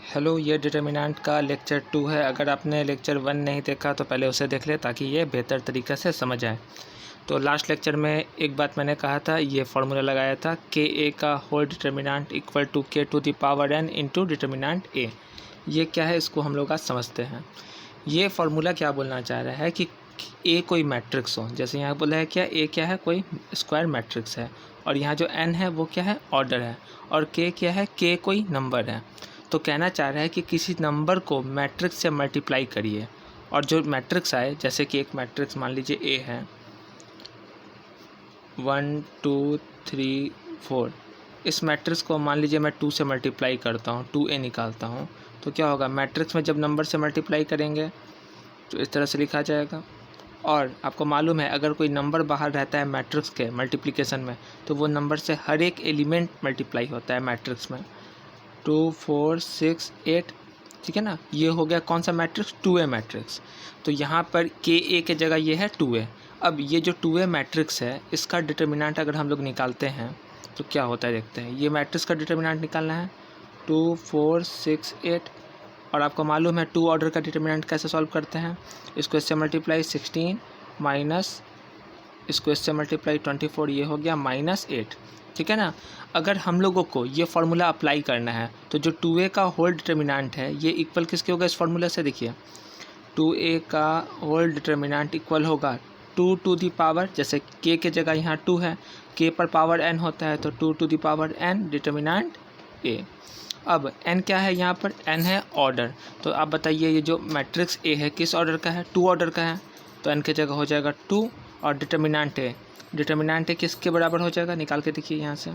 Hello, ये determinant का lecture 2 है। अगर आपने लेक्चर 1 नहीं देखा तो पहले उसे देख ले ताकि ये बेहतर तरीक़े से समझ आए। तो लास्ट लेक्चर में एक बात मैंने कहा था, ये फार्मूला लगाया था के ए का whole determinant equal to K to the power N into determinant A. ये क्या है, इसको हम लोग आज समझते हैं। ये फार्मूला क्या बोलना चाह रहा है कि ए कोई मैट्रिक्स हो, जैसे यहाँ बोला है क्या, ए क्या है, कोई स्क्वायर मैट्रिक्स है, और यहाँ जो एन है वो क्या है, ऑर्डर है, और के क्या है, के कोई नंबर है। तो कहना चाह रहा है कि किसी नंबर को मैट्रिक्स से मल्टीप्लाई करिए, और जो मैट्रिक्स आए, जैसे कि एक मैट्रिक्स मान लीजिए ए है 1 2 3 4, इस मैट्रिक्स को मान लीजिए मैं 2 से मल्टीप्लाई करता हूँ, 2a निकालता हूँ, तो क्या होगा, मैट्रिक्स में जब नंबर से मल्टीप्लाई करेंगे तो इस तरह से लिखा जाएगा। और आपको मालूम है, अगर कोई नंबर बाहर रहता है मैट्रिक्स के मल्टीप्लिकेशन में, तो वो नंबर से हर एक एलिमेंट मल्टीप्लाई होता है मैट्रिक्स में, 2 4 6 8, ठीक है ना। ये हो गया कौन सा मैट्रिक्स, 2a मैट्रिक्स। तो यहाँ पर के ए के जगह ये है 2a। अब ये जो 2a मैट्रिक्स है, इसका डिटर्मिनेंट अगर हम लोग निकालते हैं तो क्या होता है देखते हैं। ये मैट्रिक्स का डिटर्मिनेंट निकालना है 2 4 6 8, और आपको मालूम है 2 ऑर्डर का डिटर्मिनेंट कैसे सॉल्व करते हैं। इसको इससे मल्टीप्लाई 16 माइनस इसको इससे मल्टीप्लाई 24, ये हो गया -8, ठीक है ना। अगर हम लोगों को ये फार्मूला अप्लाई करना है तो जो 2a का होल डिटर्मिनेंट है ये इक्वल किसके होगा, इस फार्मूला से देखिए, 2a का होल डिटर्मिनेंट इक्वल होगा 2 टू दी पावर, जैसे k के जगह यहाँ 2 है, k पर पावर n होता है, तो 2 to the power n determinant a। अब n क्या है, यहाँ पर n है ऑर्डर। तो आप बताइए ये जो मैट्रिक्स a है किस ऑर्डर का है, 2 ऑर्डर का है, तो n की जगह हो जाएगा 2, और डिटर्मिनेंट a किसके बराबर हो जाएगा, निकाल के देखिए यहाँ से,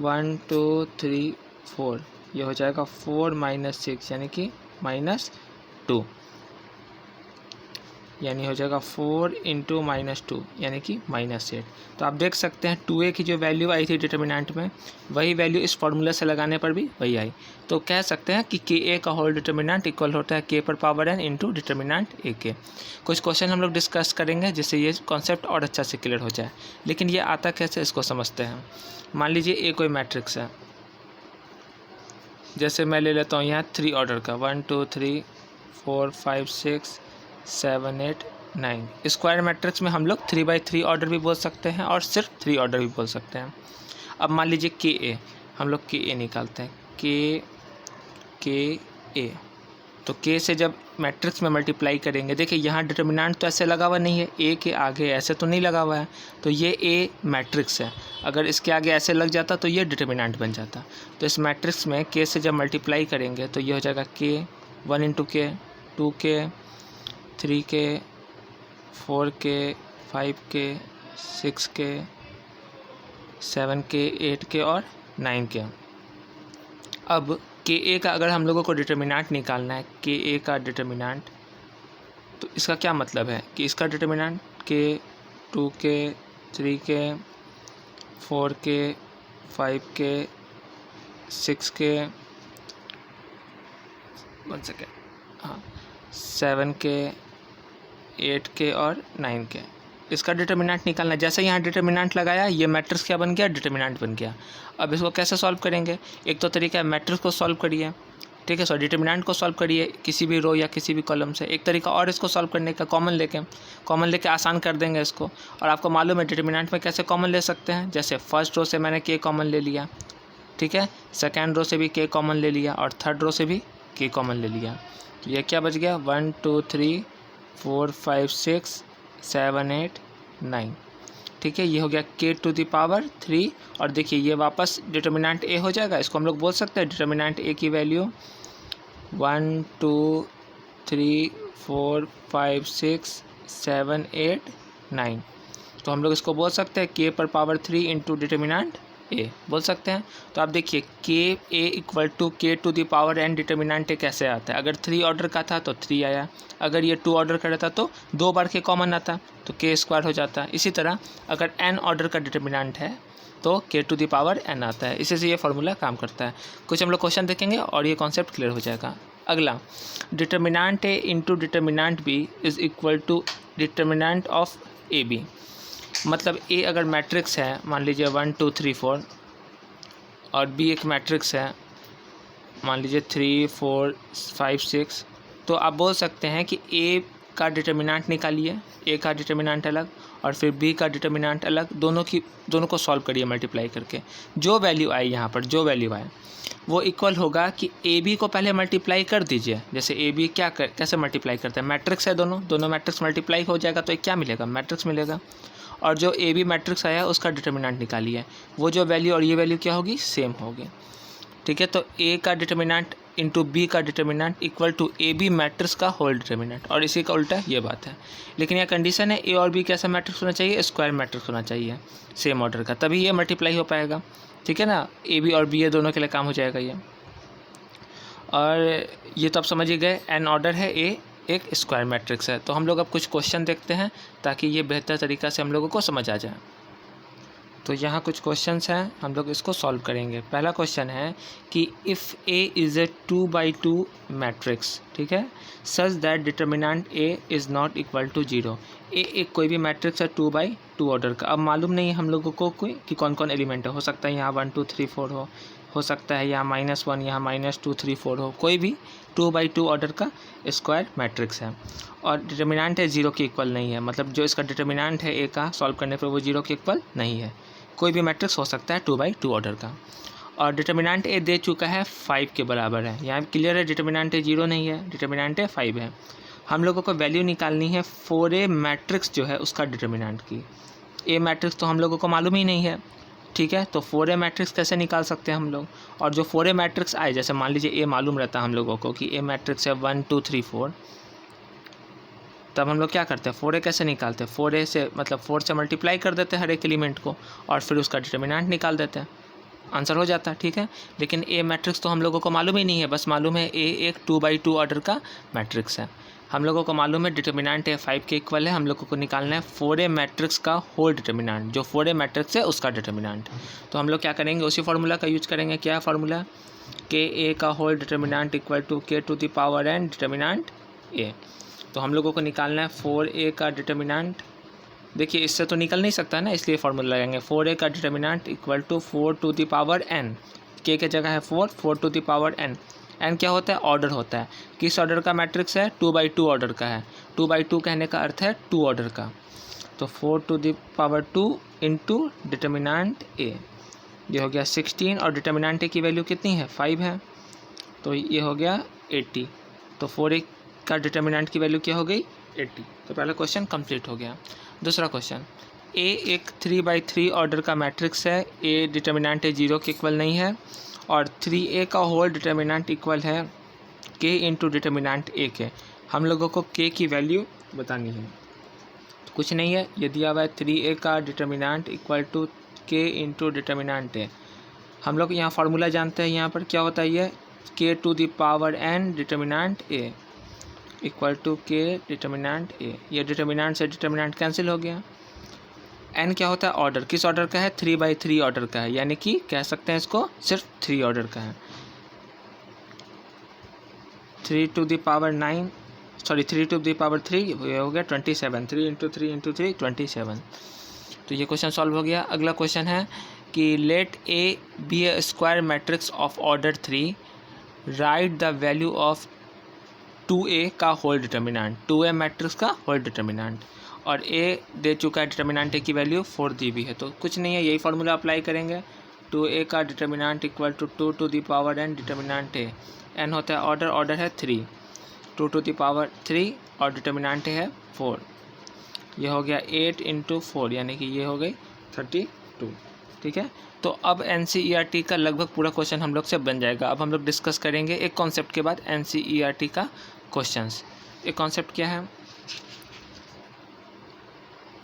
1 2 3 4, ये हो जाएगा 4 - 6 यानी कि -2, यानी हो जाएगा 4 इंटू -2 यानी कि -8। तो आप देख सकते हैं 2a की जो वैल्यू आई थी डिटर्मिनेंट में, वही वैल्यू इस फार्मूला से लगाने पर भी वही आई। तो कह सकते हैं कि के ए का होल डिटर्मिनेंट इक्वल होता है के पर पावर n इंटू डिटर्मिनेंट ए के। कुछ क्वेश्चन हम लोग डिस्कस करेंगे जिससे ये कॉन्सेप्ट और अच्छा से क्लियर हो जाए। लेकिन ये आता कैसे, इसको समझते हैं। मान लीजिए ए कोई मैट्रिक्स है, जैसे मैं ले लेता हूँ यहाँ 3 ऑर्डर का, 1 2 3 4 5 6 7 8 9। स्क्वायर मैट्रिक्स में हम लोग 3/3 ऑर्डर भी बोल सकते हैं और सिर्फ 3 ऑर्डर भी बोल सकते हैं। अब मान लीजिए के ए, हम लोग के ए निकालते हैं, के ए, तो के से जब मैट्रिक्स में मल्टीप्लाई करेंगे, देखिए यहाँ डिटर्मिनेंट तो ऐसे लगा हुआ नहीं है, ए के आगे ऐसे तो नहीं लगा हुआ है, तो ये ए मैट्रिक्स है। अगर इसके आगे ऐसे लग जाता तो ये डिटर्मिनेंट बन जाता। तो इस मैट्रिक्स में के से जब मल्टीप्लाई करेंगे तो ये हो जाएगा के 1 इंटू के, 2 के, 3 के, 4 के, 5 के, 6 के, 7 के, 8 के और 9 के। अब के ए का अगर हम लोगों को डिटर्मिनेंट निकालना है, के ए का डिटर्मिनेंट, तो इसका क्या मतलब है कि इसका डिटर्मिनेंट के 2 के, 3 के, 4 के, 5 के, 6 के, 1 सेकेंड, हाँ, 7 के, 8 के और 9 के, इसका डिटर्मिनेंट निकालना है। जैसे यहाँ डिटर्मिनेंट लगाया, ये मैट्रिक्स क्या बन गया, डिटर्मिनेंट बन गया। अब इसको कैसे सॉल्व करेंगे, एक तो तरीका है मैट्रिक्स को सॉल्व करिए, ठीक है, सो डिटर्मिनेंट को सॉल्व करिए किसी भी रो या किसी भी कॉलम से। एक तरीका और इसको सॉल्व करने का, कॉमन लेके आसान कर देंगे इसको। और आपको मालूम है डिटर्मिनेंट में कैसे कॉमन ले सकते हैं, जैसे फर्स्ट रो से मैंने के कॉमन ले लिया, ठीक है, सेकेंड रो से भी के कॉमन ले लिया, और थर्ड रो से भी के कॉमन ले लिया। तो ये क्या बच गया, 1 2 3 4 5 6 7 8 9, ठीक है, ये हो गया के टू द पावर 3। और देखिए ये वापस डिटर्मिनेंट ए हो जाएगा। इसको हम लोग बोल सकते हैं डिटर्मिनेंट ए की वैल्यू 1 2 3 4 5 6 7 8 9। तो हम लोग इसको बोल सकते हैं के पर पावर 3 इंटू डिटर्मिनेंट ए बोल सकते हैं। तो आप देखिए K A equal to K to the power N, determinant A कैसे आता है, अगर 3 ऑर्डर का था तो 3 आया, अगर ये 2 ऑर्डर का रहता तो 2 बार के कॉमन आता तो के स्क्वायर हो जाता। इसी तरह अगर n ऑर्डर का डिटर्मिनेंट है तो के टू द पावर n आता है। इसी से ये फार्मूला काम करता है। कुछ हम लोग क्वेश्चन देखेंगे और ये कॉन्सेप्ट क्लियर हो जाएगा। अगला, determinant A into determinant B is equal to determinant of A B. मतलब ए अगर मैट्रिक्स है, मान लीजिए 1 2 3 4, और बी एक मैट्रिक्स है मान लीजिए 3 4 5 6, तो आप बोल सकते हैं कि ए का डिटर्मिनेंट निकालिए, ए का डिटर्मिनेंट अलग और फिर बी का डिटर्मिनेंट अलग, दोनों को सॉल्व करिए मल्टीप्लाई करके। जो वैल्यू आए यहाँ पर, जो वैल्यू आए वो इक्वल होगा कि ए बी को पहले मल्टीप्लाई कर दीजिए। जैसे ए बी कैसे मल्टीप्लाई करते हैं, मैट्रिक्स है, दोनों मैट्रिक्स मल्टीप्लाई हो जाएगा तो एक क्या मिलेगा, मैट्रिक्स मिलेगा। और जो ए बी मैट्रिक्स आया उसका डिटर्मिनेंट निकालिए, वो जो वैल्यू और ये वैल्यू क्या होगी, सेम होगी। ठीक है, तो ए का डिटर्मिनेंट इंटू बी का determinant equal to A B matrix का होल डिटर्मिनेंट, और इसी का उल्टा ये बात है। लेकिन यह कंडीशन है ए और बी कैसा मैट्रिक्स होना चाहिए, स्क्वायर मैट्रिक्स होना चाहिए सेम ऑर्डर का, तभी ये मल्टीप्लाई हो पाएगा। ठीक है ना, ए बी और बी ये दोनों के लिए काम हो जाएगा ये। और ये तो आप समझ ही गए, एन ऑर्डर है, ए एक स्क्वायर मैट्रिक्स है। तो हम लोग अब कुछ क्वेश्चन देखते हैं ताकि ये बेहतर तरीक़ा से हम लोगों को समझ आ जाए। तो यहाँ कुछ क्वेश्चंस हैं, हम लोग इसको सॉल्व करेंगे। पहला क्वेश्चन है कि if A is a 2x2 matrix, ठीक है, such that determinant A is not equal to 0। A एक कोई भी मैट्रिक्स है 2x2 ऑर्डर का। अब मालूम नहीं है हम लोगों को कोई कि कौन कौन एलिमेंट है, हो सकता है यहाँ 1 2 3 4 हो सकता है यहाँ -1, यहाँ -2 3 4 हो, कोई भी 2x2 ऑर्डर का स्क्वायर मैट्रिक्स है। और डिटर्मिनेंट है 0 के इक्वल नहीं है, मतलब जो इसका डिटर्मिनेंट है ए का सॉल्व करने पर वो 0 के इक्वल नहीं है। कोई भी मैट्रिक्स हो सकता है 2x2 ऑर्डर का। और डिटर्मिनेंट ए दे चुका है 5 के बराबर है, यहाँ क्लियर है डिटर्मिनेंट ए 0 नहीं है, डिटर्मिनेंट ए 5 है। हम लोगों को वैल्यू निकालनी है 4a मैट्रिक्स जो है उसका डिटर्मिनेंट की। ए मैट्रिक्स तो हम लोगों को मालूम ही नहीं है, ठीक है, तो 4a मैट्रिक्स कैसे निकाल सकते हैं हम लोग। और जो 4a मैट्रिक्स आए, जैसे मान लीजिए ए मालूम रहता है हम लोगों को कि ए मैट्रिक्स है 1 2 3 4, तब हम लोग क्या करते हैं, 4a कैसे निकालते हैं, 4a से मतलब 4 से मल्टीप्लाई कर देते हैं हर एक एलिमेंट को और फिर उसका डिटर्मिनेंट निकाल देते हैं, आंसर हो जाता है। ठीक है, लेकिन ए मैट्रिक्स तो हम लोगों को मालूम ही नहीं है, बस मालूम है ए एक 2x2 ऑर्डर का मैट्रिक्स है। हम लोगों को मालूम है डिटर्मिनेंट ए 5 के इक्वल है, हम लोगों को निकालना है 4a मैट्रिक्स का होल डिटर्मिनेंट, जो 4a मैट्रिक्स है उसका डिटर्मिनेंट। तो हम लोग क्या करेंगे, उसी फार्मूला का यूज करेंगे। क्या फार्मूला, के ए का whole determinant equal to K to the power N determinant A. तो हम लोगों को निकालना है 4a का डिटर्मिनेंट, देखिए इससे तो निकल नहीं सकता ना, इसलिए फार्मूला लगाएंगे 4a का determinant equal to 4 to the power n, के जगह है 4 to the power n। n क्या होता है, ऑर्डर होता है। किस ऑर्डर का मैट्रिक्स है, 2x2 ऑर्डर का है। 2x2 कहने का अर्थ है 2 ऑर्डर का। तो 4 to the power 2 into determinant a, ये हो गया 16, और डिटर्मिनेंट a की वैल्यू कितनी है, 5 है, तो ये हो गया 80। तो 4a का डिटर्मिनेंट की वैल्यू क्या हो गई, 80। तो पहला क्वेश्चन कंप्लीट हो गया। दूसरा क्वेश्चन, ए एक 3x3 ऑर्डर का मैट्रिक्स है, ए डिटर्मिनेंट ए 0 के इक्वल नहीं है, और 3a का होल डिटर्मिनेंट इक्वल है k इंटू डिटर्मिनेंट ए के। हम लोगों को k की वैल्यू बतानी है, कुछ नहीं है, ये दिया हुआ है 3a का determinant equal to k into determinant A. हम लोग यहाँ फार्मूला जानते हैं, यहाँ पर क्या होता है, ये k to the power n determinant A equal to K determinant A. ये डिटर्मिनेंट से डिटर्मिनेंट कैंसिल हो गया। n क्या होता है, ऑर्डर, किस ऑर्डर का है, 3x3 ऑर्डर का है, यानी कि कह सकते हैं इसको सिर्फ 3 ऑर्डर का है। 3 to the power 9, sorry 3 to the power 3, ये हो गया 27, 3 इंटू 3 इंटू 3 27। तो ये क्वेश्चन सॉल्व हो गया। अगला क्वेश्चन है कि let A be a square matrix of order 3, write the value of 2a का होल डिटर्मिनेंट, 2a मैट्रिक्स का होल डिटर्मिनेंट, और a दे चुका है डिटर्मिनेंट a की वैल्यू 4 दी भी है, तो कुछ नहीं है, यही फार्मूला अप्लाई करेंगे। 2a का determinant equal to 2 to the power n determinant a, n होता है ऑर्डर, ऑर्डर है 3, 2 टू द पावर 3 और डिटर्मिनेंट है 4, ये हो गया 8 इंटू 4, यानी कि ये हो गई 32। ठीक है, तो अब NCERT का लगभग पूरा क्वेश्चन हम लोग से बन जाएगा। अब हम लोग डिस्कस करेंगे एक कॉन्सेप्ट के बाद NCERT का क्वेश्चंस। एक कॉन्सेप्ट क्या है,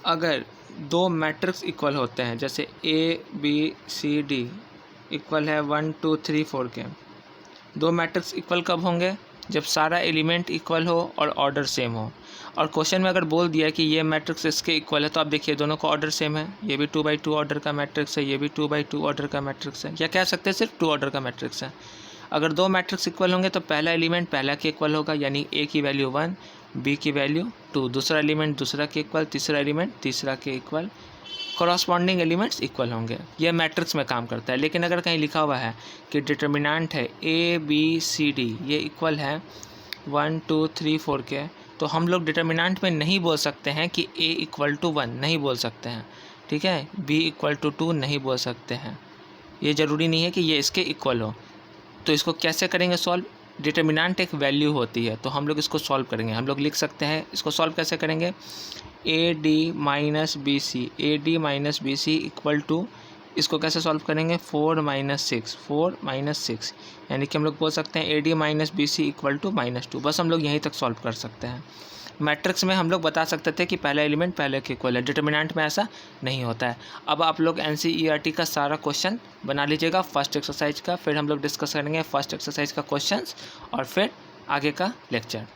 अगर दो मैट्रिक्स इक्वल होते हैं, जैसे ABCD इक्वल है 1 2 3 4 के, दो मैट्रिक्स इक्वल कब होंगे, जब सारा एलिमेंट इक्वल हो और ऑर्डर सेम हो। और क्वेश्चन में अगर बोल दिया कि ये मैट्रिक्स इसके इक्वल है, तो आप देखिए दोनों का ऑर्डर सेम है, ये भी 2x2 ऑर्डर का मैट्रिक्स है, ये भी 2x2 ऑर्डर का मैट्रिक्स है, या कह सकते हैं सिर्फ 2 ऑर्डर का मैट्रिक्स है। अगर दो मैट्रिक्स इक्वल होंगे तो पहला एलिमेंट पहला के इक्वल होगा, यानी ए की वैल्यू 1, बी की वैल्यू 2, दूसरा एलिमेंट दूसरा के इक्वल, तीसरा एलिमेंट तीसरा के इक्वल, कॉरस्पॉन्डिंग एलिमेंट्स इक्वल होंगे। यह मैट्रिक्स में काम करता है। लेकिन अगर कहीं लिखा हुआ है कि डिटर्मिनेंट है ABCD ये इक्वल है 1 2 3 4 के, तो हम लोग डिटर्मिनेंट में नहीं बोल सकते हैं कि A इक्वल टू 1 नहीं बोल सकते हैं, ठीक है, B इक्वल टू 2 नहीं बोल सकते हैं। ये ज़रूरी नहीं है कि ये इसके इक्वल हो। तो इसको कैसे करेंगे सॉल्व? डिटर्मिनेंट एक वैल्यू होती है, तो हम लोग इसको सॉल्व करेंगे। हम लोग लिख सकते हैं, इसको सॉल्व कैसे करेंगे? AD minus B C equal to, इसको कैसे सॉल्व करेंगे? 4 माइनस 6 यानी कि हम लोग बोल सकते हैं AD minus B C equal to -2। बस हम लोग यहीं तक सॉल्व कर सकते हैं। मैट्रिक्स में हम लोग बता सकते थे कि पहला एलिमेंट पहले के इक्वल है, डिटर्मिनेंट में ऐसा नहीं होता है। अब आप लोग NCERT का सारा क्वेश्चन बना लीजिएगा फर्स्ट एक्सरसाइज का, फिर हम लोग डिस्कस करेंगे फर्स्ट एक्सरसाइज का क्वेश्चंस और फिर आगे का लेक्चर।